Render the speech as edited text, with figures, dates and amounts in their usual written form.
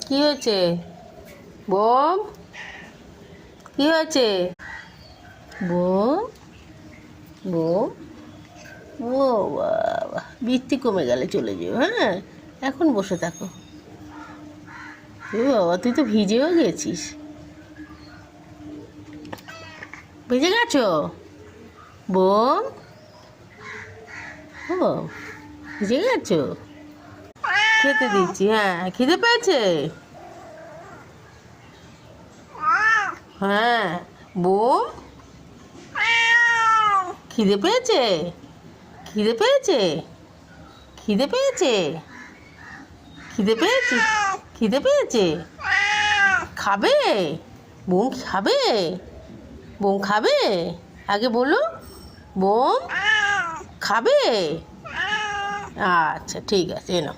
কি হয়েছে বোম? কি হয়েছে বোম? বোম? ও বাবা, বৃষ্টি কমে গেলে চলে যেও। হ্যাঁ, এখন বসে থাকো। ও বাবা, তুই তো ভিজেও গেছিস। ভিজে গেছো বোম? ও, ভিজে গেছো? খেতে দিচ্ছি। হ্যাঁ, খিদে পেয়েছে? হ্যাঁ বোম, খিদে পেয়েছে? খিদে পেয়েছে? খিদে পেয়েছে? খিদে পেয়েছে? খিদে পেয়েছে? খাবে? বোম খাবে? বোম খাবে? আগে বলো। বোম খাবে? আচ্ছা, ঠিক আছে, এনো।